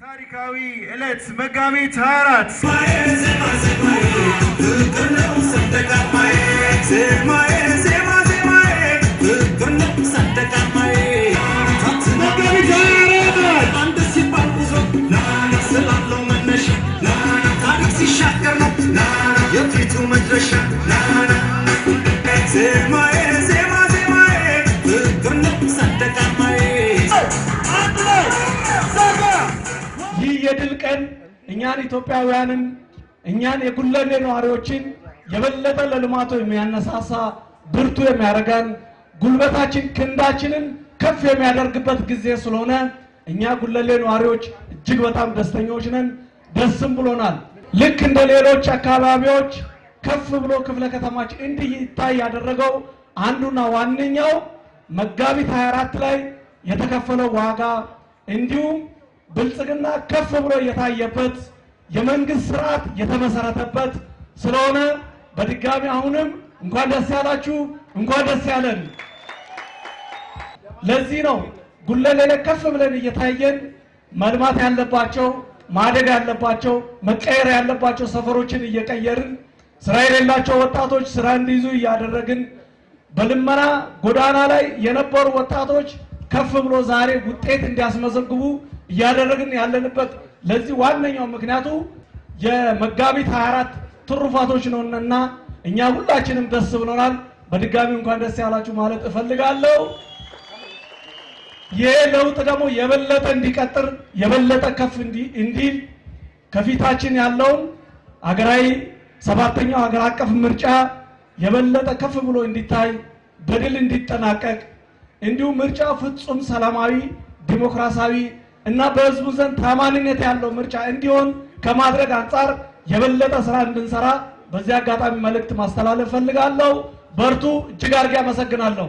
ታሪካዊ ዕለት መጋቢት 24 የድል ቀን እኛን ኢትዮጵያውያንን እኛን የጉለሌ ነዋሪዎችን የበለጠ ለልማቱ የሚያነሳሳ ብርቱ የሚያደርገን ጉልበታችን ክንዳችንን ከፍ የሚያደርግበት ጊዜ ስለሆነ እኛ ጉለሌ ነዋሪዎች እጅግ በጣም ደስተኞች ነን። ደስም ብሎናል። ልክ እንደ ሌሎች አካባቢዎች ከፍ ብሎ ክፍለ ከተማችን እንዲታይ ያደረገው አንዱና ዋነኛው መጋቢት 24 ላይ የተከፈለው ዋጋ እንዲሁም ብልጽግና ከፍ ብሎ የታየበት የመንግስት ስርዓት የተመሰረተበት ስለሆነ በድጋሚ አሁንም እንኳን ደስ ያላችሁ፣ እንኳን ደስ ያለን። ለዚህ ነው ጉለሌ ላይ ከፍ ብለን እየታየን መልማት ያለባቸው ማደግ ያለባቸው መቀየር ያለባቸው ሰፈሮችን እየቀየርን ስራ የሌላቸው ወጣቶች ስራ እንዲይዙ እያደረግን በልመና ጎዳና ላይ የነበሩ ወጣቶች ከፍ ብሎ ዛሬ ውጤት እንዲያስመዘግቡ እያደረግን ያለንበት ለዚህ ዋነኛው ምክንያቱ የመጋቢት 24 ትሩፋቶች ነውና እኛ ሁላችንም ደስ ብሎናል። በድጋሚ እንኳን ደስ ያላችሁ ማለት እፈልጋለሁ። ይሄ ለውጥ ደግሞ የበለጠ እንዲቀጥል የበለጠ ከፍ እንዲል ከፊታችን ያለውን አገራዊ ሰባተኛው ሀገር አቀፍ ምርጫ የበለጠ ከፍ ብሎ እንዲታይ በድል እንዲጠናቀቅ እንዲሁም ምርጫ ፍጹም ሰላማዊ ዲሞክራሲያዊ እና በህዝቡ ዘንድ ታማኝነት ያለው ምርጫ እንዲሆን ከማድረግ አንፃር የበለጠ ስራ እንድንሰራ በዚህ አጋጣሚ መልእክት ማስተላለፍ ፈልጋለሁ። በርቱ። እጅግ አድርጌ አመሰግናለሁ።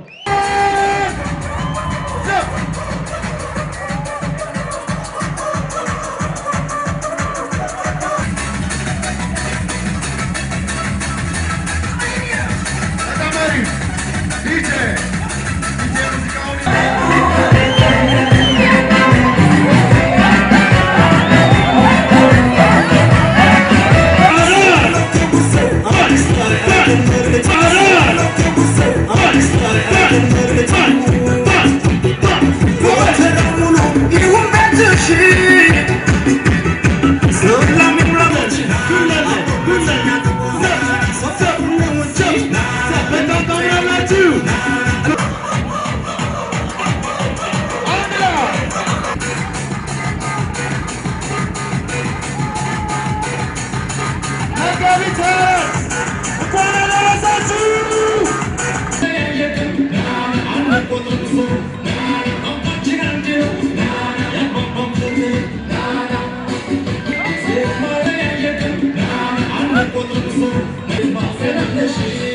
Finish.